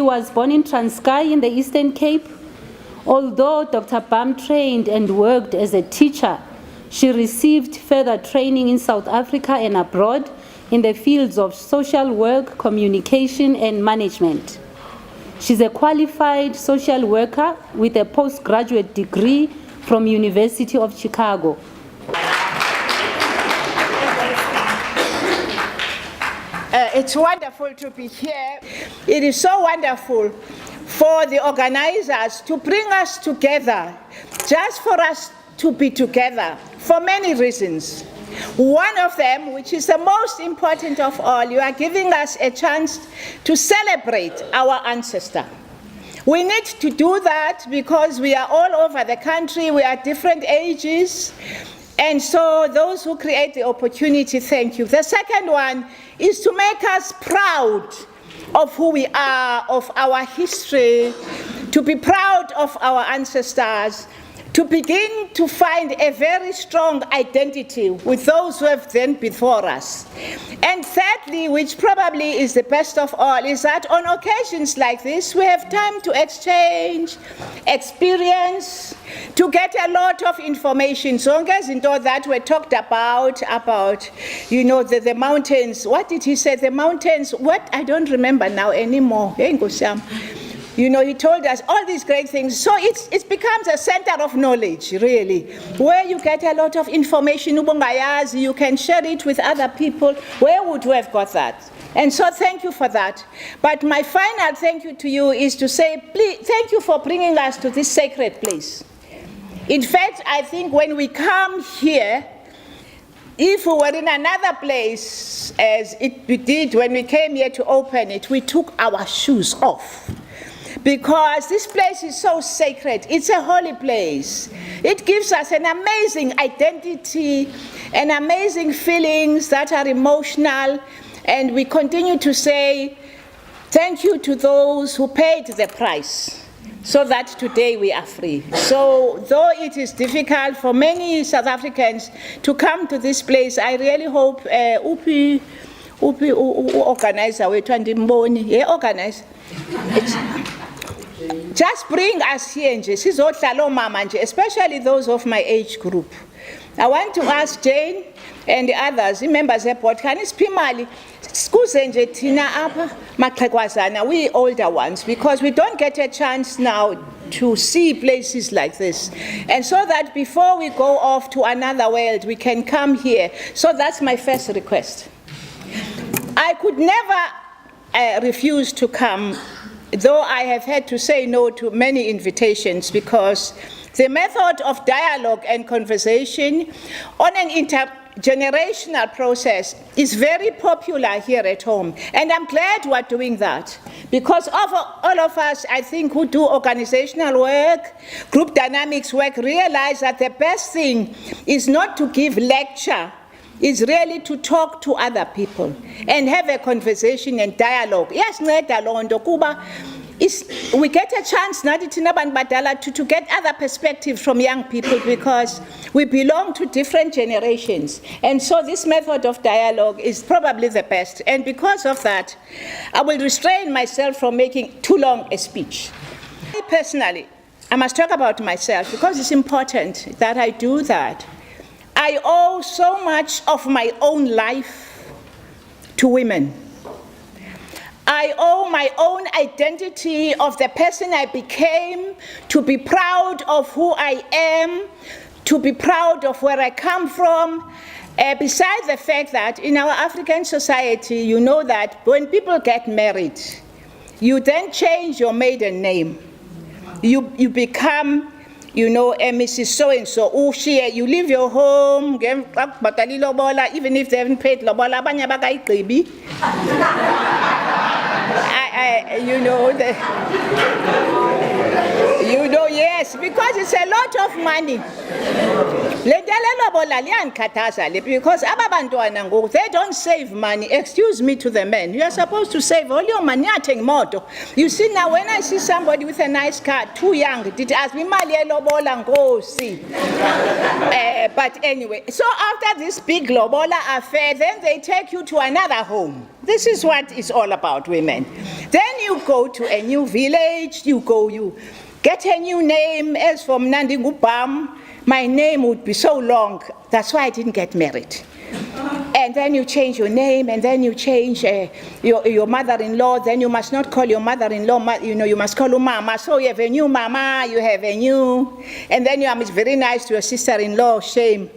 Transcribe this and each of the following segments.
She was born in Transkei in the Eastern Cape. Although Dr. Bam trained and worked as a teacher, she received further training in South Africa and abroad in the fields of social work, communication, and management. She's a qualified social worker with a postgraduate degree from University of Chicago. It's wonderful to be here. It is so wonderful for the organizers to bring us together, just for us to be together, for many reasons. One of them, which is the most important of all, you are giving us a chance to celebrate our ancestor. We need to do that because we are all over the country, we are different ages, and so those who create the opportunity, thank you. The second one is to make us proud of who we are, of our history, to be proud of our ancestors, to begin to find a very strong identity with those who have been before us. And thirdly, which probably is the best of all, is that on occasions like this, we have time to exchange experience, to get a lot of information. So that were talked about, you know, the mountains. What did he say? The mountains, what? I don't remember now anymore. You know, he told us all these great things. So it becomes a center of knowledge, really, where you get a lot of information. You can share it with other people. Where would you have got that? And so thank you for that. But my final thank you to you is to say, please, thank you for bringing us to this sacred place. In fact, I think when we come here, if we were in another place, as we did when we came here to open it, we took our shoes off. Because this place is so sacred. It's a holy place. It gives us an amazing identity, and amazing feelings that are emotional, and we continue to say thank you to those who paid the price so that today we are free. So though it is difficult for many South Africans to come to this place, I really hope organizer, just bring us here, especially those of my age group. I want to ask Jane and the others, members of the board, can you speak Mali? We older ones, because we don't get a chance now to see places like this. And so that before we go off to another world, we can come here. So that's my first request. I could never refuse to come, though I have had to say no to many invitations, because the method of dialogue and conversation on an intergenerational process is very popular here at home. And I'm glad we're doing that, because of all of us, I think, who do organizational work, group dynamics work, realize that the best thing is not to give lecture, is really to talk to other people and have a conversation and dialogue. Yes, we get a chance to get other perspectives from young people, because we belong to different generations. And so this method of dialogue is probably the best. And because of that, I will restrain myself from making too long a speech. Personally, I must talk about myself, because it's important that I do that. I owe so much of my own life to women. I owe my own identity of the person I became, to be proud of who I am, to be proud of where I come from. Besides the fact that in our African society, you know that when people get married, you then change your maiden name. You become, you know, Mrs. So-and-so, you leave your home, even if they haven't paid lobola, yes, because it's a lot of money. Because they don't save money. Excuse me to the men. You are supposed to save all your money. You see, now when I see somebody with a nice car, too young, did ask me, go see. But anyway, so after this big lobola affair, then they take you to another home. This is what it's all about, women. Then you go to a new village, you get a new name. As for Mnandi Ngubam, my name would be so long. That's why I didn't get married. And then you change your name, and then you change your mother-in-law. Then you must not call your mother-in-law, you must call her mama. So you have a new mama, you have a new, and then you are very nice to your sister-in-law. Shame.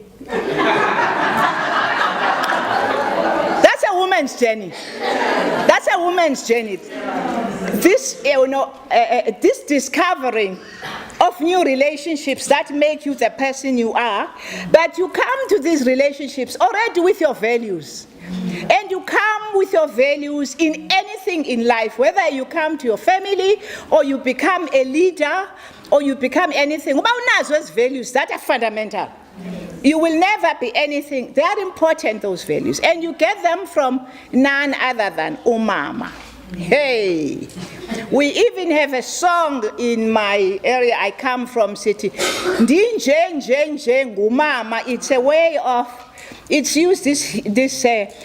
That's a woman's journey. That's a woman's journey. This, this discovering of new relationships that make you the person you are, but you come to these relationships already with your values. And you come with your values in anything in life, whether you come to your family or you become a leader or you become anything. Those values that are fundamental. You will never be anything. They are important, those values. And you get them from none other than umama. Hey, we even have a song in my area I come from, city. It's a way of, it's used this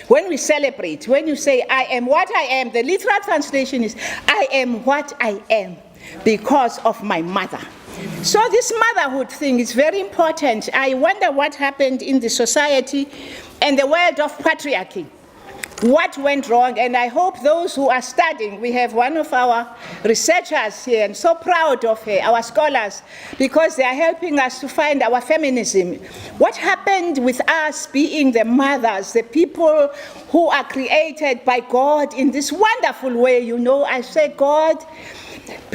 when we celebrate, when you say, I am what I am, the literal translation is, I am what I am because of my mother. So this motherhood thing is very important. I wonder what happened in the society and the world of patriarchy. What went wrong? And I hope those who are studying, we have one of our researchers here, and so proud of her, our scholars, because they are helping us to find our feminism. What happened with us being the mothers, the people who are created by God in this wonderful way? You know, I say God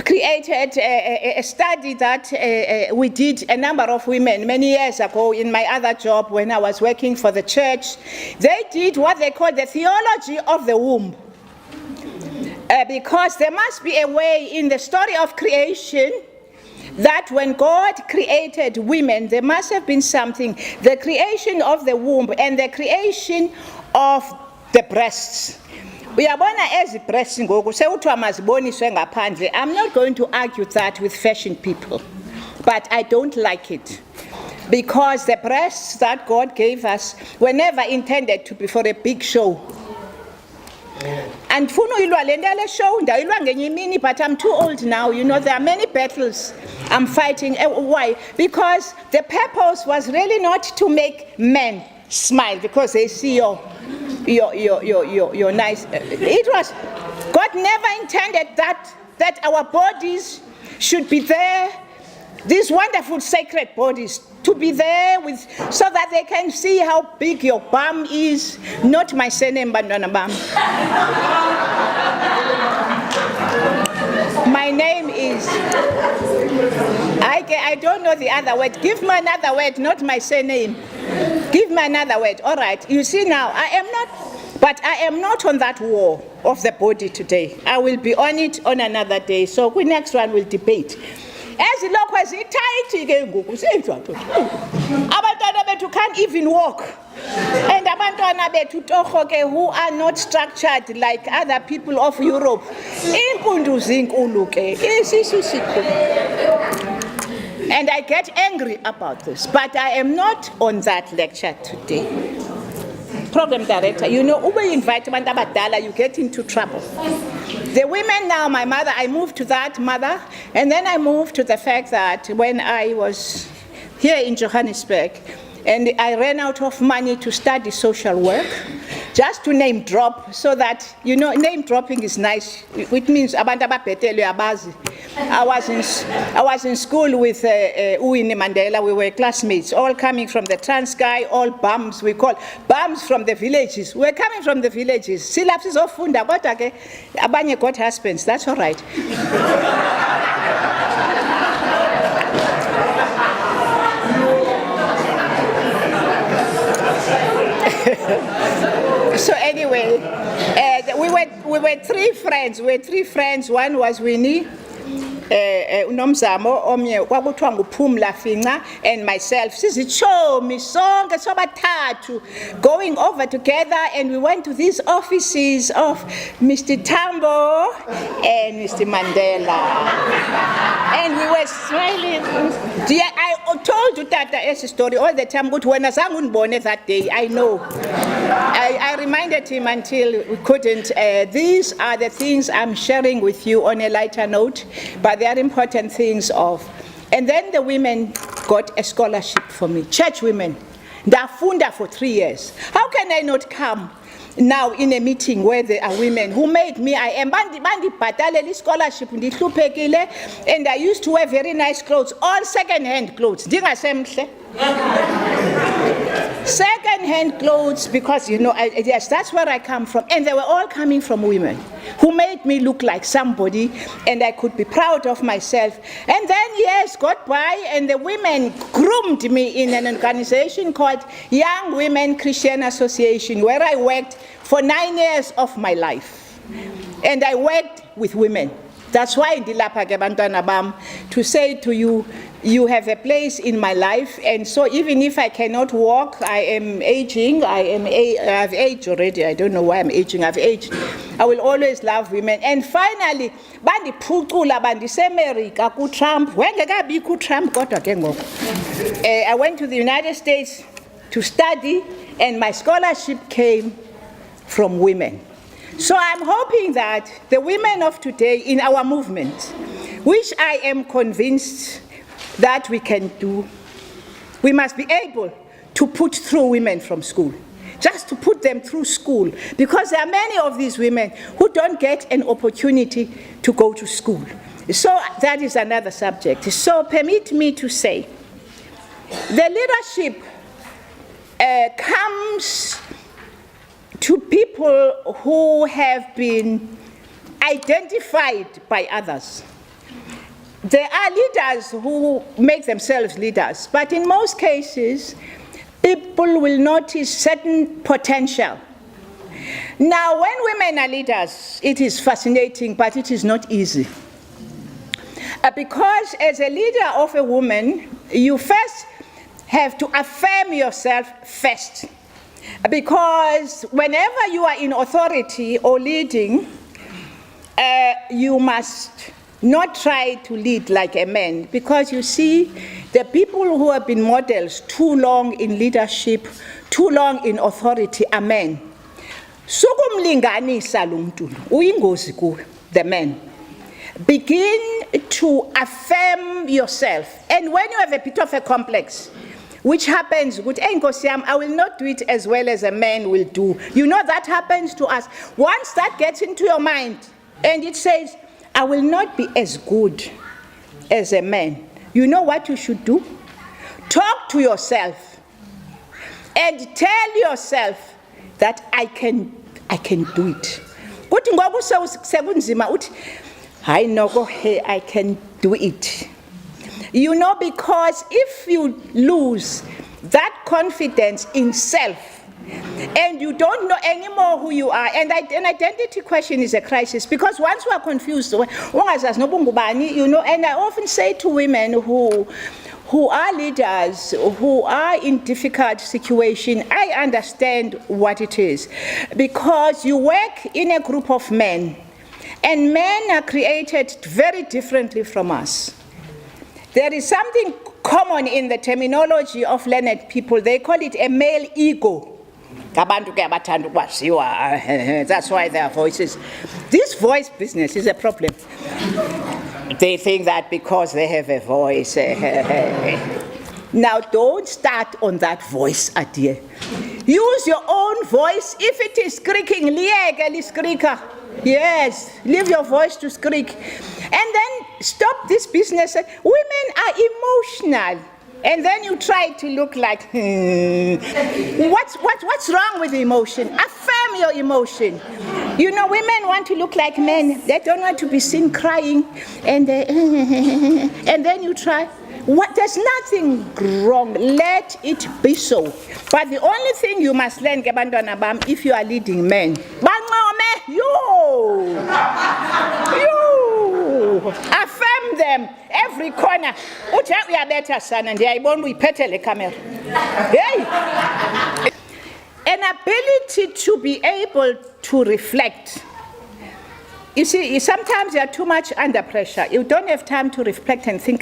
created a study that we did, a number of women many years ago in my other job when I was working for the church. They did what they call the theology of the womb. Because there must be a way in the story of creation that when God created women, there must have been something, the creation of the womb and the creation of the breasts. Uyabona ezi-breasts ngoku sewuthiwa maziboniswe ngaphandle. I'm not going to argue that with fashion people, but I don't like it. Because the breasts that God gave us were never intended to be for a big show. And funa uyilwa le nto le show ndayilwa ngenye imini, but I'm too old now. You know, there are many battles I'm fighting. Why? Because the purpose was really not to make men smile because they see your nice. It was, God never intended that our bodies should be there, these wonderful sacred bodies, to be there with, so that they can see how big your bum is, not my surname, but bum. My name is, I don't know the other word. Give me another word, not my surname. Give me another word. All right. You see now, I am not on that war of the body today. I will be on it on another day. So the next one will debate. As long as it tight again, abantwana bethu can't even walk. And abantwana bethu tohoke who are not structured like other people of Europe. Impundu zinkulu ke. And I get angry about this, but I am not on that lecture today. Program director, you know, when you invite abantu abadala, you get into trouble. The women now, my mother, I moved to that mother, and then I moved to the fact that when I was here in Johannesburg, and I ran out of money to study social work, just to name drop, so that, you know, name dropping is nice. It means abantu ababhetele abazi. I was in school with Winnie Mandela. We were classmates, all coming from the Transkei, all bums. We call bums from the villages. We're coming from the villages. Silapses of funda, but abanye got husbands. That's all right. So anyway, we were three friends. One was Winnie, unomzamo omnye kwakuthiwa nguphumla Finca, and myself. Sizichomi sonke sobathathu going over together, and we went to these offices of Mr. Tambo and Mr. Mandela, and we were smiling. I I told Tata as a story all the time, but when I sang that day, I know. I reminded him until we couldn't. These are the things I'm sharing with you on a lighter note, but they are important things of. And then the women got a scholarship for me, church women. Ndafunda for 3 years. How can I not come now in a meeting where there are women who made me I am? Bandi bhataleli scholarship ndihluphekile, and I used to wear very nice clothes, all second-hand clothes. Ndingasemhle. Second-hand clothes, because yes, that's where I come from, and they were all coming from women who made me look like somebody, and I could be proud of myself. And then years got by, and the women groomed me in an organization called Young Women Christian Association, where I worked for 9 years of my life, and I worked with women. That's why ndilapha ke bantwana bam to say to you, you have a place in my life. And so even if I cannot walk, I am aging, I've aged already, I don't know why I'm aging, I've aged. I will always love women. And finally, bandiphucula bandisemerika ku-Trump, wengekabi ku-Trump kodwa ke ngoku. I went to the United States to study, and my scholarship came from women. So I'm hoping that the women of today in our movement, which I am convinced that we can do, we must be able to put through women from school, just to put them through school, because there are many of these women who don't get an opportunity to go to school. So that is another subject. So permit me to say, the leadership comes to people who have been identified by others. There are leaders who make themselves leaders, but in most cases, people will notice certain potential. Now, when women are leaders, it is fascinating, but it is not easy. Because as a leader of a woman, you first have to affirm yourself first. Because whenever you are in authority or leading, you must not try to lead like a man. Because you see, the people who have been models too long in leadership, too long in authority are men. Sukumlinganisa lo muntu uyingozi kuwe, the men. Begin to affirm yourself. And when you have a bit of a complex, which happens, I will not do it as well as a man will do. You know that happens to us. Once that gets into your mind, and it says, I will not be as good as a man. You know what you should do? Talk to yourself and tell yourself that I can do it. I can do it. You know, because if you lose that confidence in self, and you don't know anymore who you are, and an identity question is a crisis, because once you are confused, and I often say to women who are leaders, who are in difficult situations, I understand what it is, because you work in a group of men, and men are created very differently from us. There is something common in the terminology of learned people. They call it a male ego. That's why their voices. This voice business is a problem. They think that because they have a voice. Now, don't start on that voice idea. Use your own voice. If it is squeaking, yes, leave your voice to squeak. And then stop this business. Women are emotional. And then you try to look like, what's wrong with emotion? Affirm your emotion. You know, women want to look like men. They don't want to be seen crying. And then you try. There's nothing wrong. Let it be so. But the only thing you must learn, if you are leading men, affirm them every corner. We are better, son, and they won't be better the camera. An ability to be able to reflect. You see, sometimes you are too much under pressure. You don't have time to reflect and think.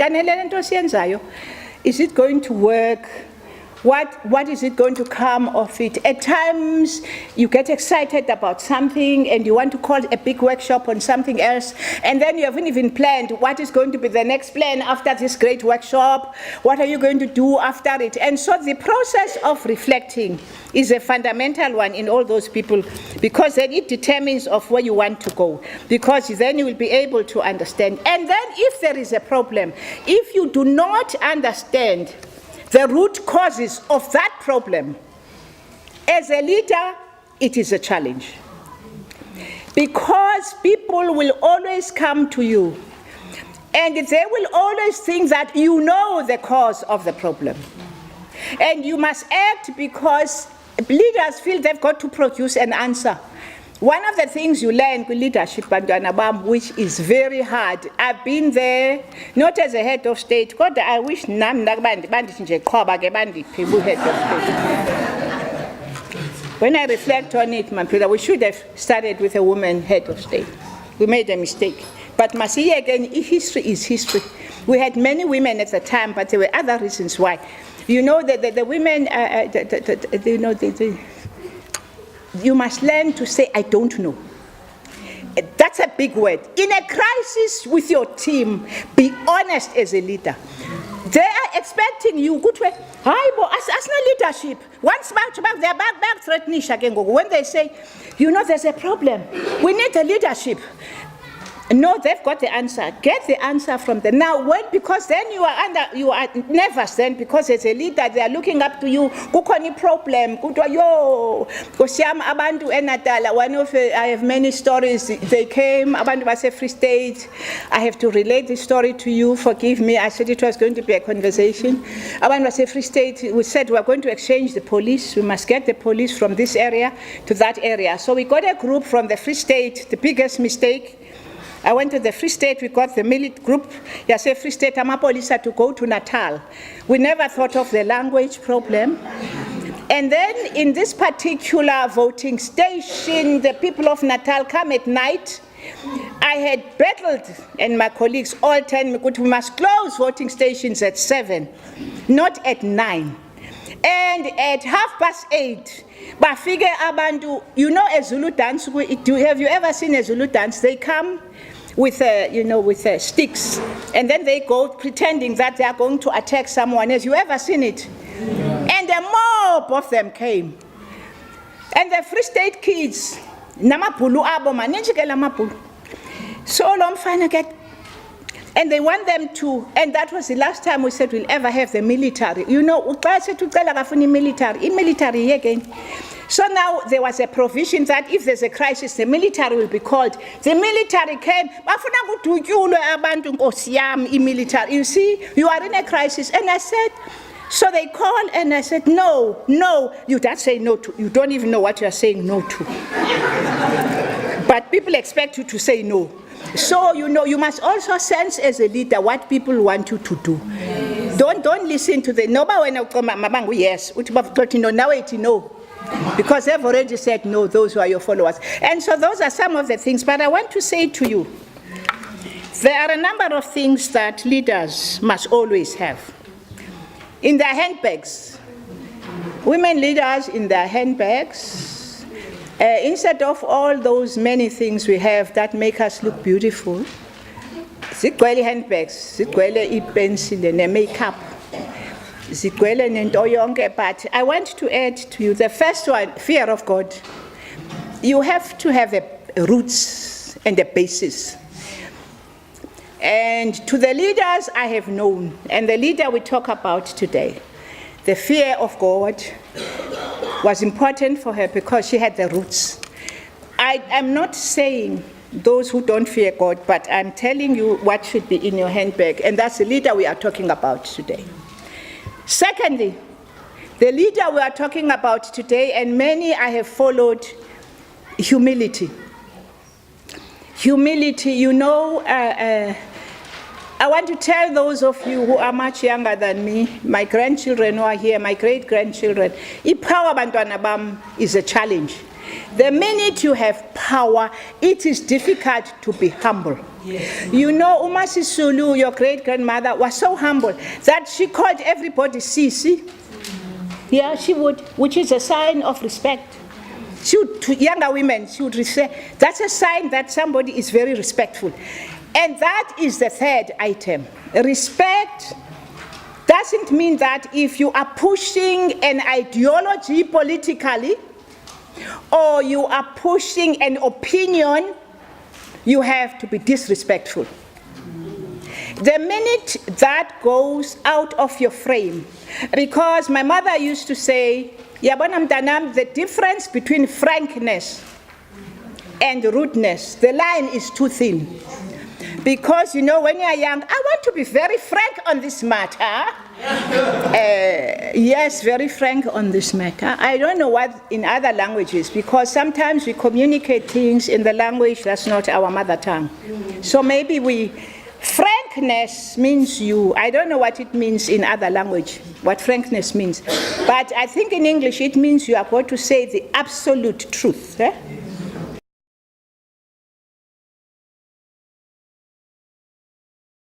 Is it going to work? What is it going to come of it? At times, you get excited about something and you want to call a big workshop on something else, and then you haven't even planned what is going to be the next plan after this great workshop. What are you going to do after it? And so the process of reflecting is a fundamental one in all those people, because then it determines of where you want to go, because then you will be able to understand. And then if there is a problem, if you do not understand the root causes of that problem, as a leader, it is a challenge. Because people will always come to you, and they will always think that you know the cause of the problem. And you must act because leaders feel they've got to produce an answer. One of the things you learn with leadership, Bantwana Bam, which is very hard. I've been there, not as a head of state, but I wish head of state. When I reflect on it, Mampila, we should have started with a woman head of state. We made a mistake. But Masiye, again, history is history. We had many women at the time, but there were other reasons why. You know, the women, you must learn to say, I don't know. That's a big word. In a crisis with your team, be honest as a leader. They are expecting you, good way, as no leadership. Once back, they're back threatening again. When they say, you know, there's a problem, we need a leadership. No, they've got the answer. Get the answer from them. Now, because then you are nervous then, because as a leader, they are looking up to you. Kukoni problem. I have many stories. They came, Abantu was a Free State. I have to relate this story to you. Forgive me. I said it was going to be a conversation. Abantu was a Free State. We said we are going to exchange the police. We must get the police from this area to that area. So we got a group from the Free State, the biggest mistake. I went to the Free State, we got the military group, Free State Amapolisa to go to Natal. We never thought of the language problem. And then in this particular voting station, the people of Natal come at night. I had battled, and my colleagues all telling me, we must close voting stations at 7, not at 9. And at 8:30, bafike abantu, you know a Zulu dance, have you ever seen a Zulu dance? They come with sticks, and then they go pretending that they are going to attack someone. Have you ever seen it? Yeah. And a mob of them came. And the Free State kids, namapulu abo maninchikela mapulu. So long fine again. And they want them to, and that was the last time we said we'll ever have the military. You know, military again. So now there was a provision that if there's a crisis, the military will be called. The military came. You see, you are in a crisis. And I said, so they called and I said, no, you don't say no to. You don't even know what you're saying no to. But people expect you to say no. So, you know, you must also sense as a leader what people want you to do. Yes. Don't listen to the no, yes, no. Because they've already said no, those who are your followers. And so those are some of the things. But I want to say to you, there are a number of things that leaders must always have. In their handbags, women leaders in their handbags, instead of all those many things we have that make us look beautiful, zigcwele handbags, zigcwele pencil and makeup, zigcwele nento yonke. But I want to add to you the first one, fear of God. You have to have a roots and a basis. And to the leaders I have known, and the leader we talk about today, the fear of God was important for her because she had the roots. I am not saying those who don't fear God, but I'm telling you what should be in your handbag, and that's the leader we are talking about today. Secondly, the leader we are talking about today, and many I have followed, humility. Humility, you know, I want to tell those of you who are much younger than me, my grandchildren who are here, my great-grandchildren, iPower Bantwana Bam is a challenge. The minute you have power, it is difficult to be humble. Yes. You know, Uma Sisulu, your great-grandmother, was so humble that she called everybody Sisi. Yeah, she would, which is a sign of respect. She would, to younger women, she would say, that's a sign that somebody is very respectful. And that is the third item. Respect doesn't mean that if you are pushing an ideology politically, or you are pushing an opinion, you have to be disrespectful. The minute that goes out of your frame, because my mother used to say, Yabona mtanam, the difference between frankness and rudeness, the line is too thin. Because, you know, when you are young, I want to be very frank on this matter. Yes, very frank on this matter. I don't know what in other languages, because sometimes we communicate things in the language that's not our mother tongue. So maybe frankness means I don't know what it means in other language, what frankness means. But I think in English it means you are going to say the absolute truth.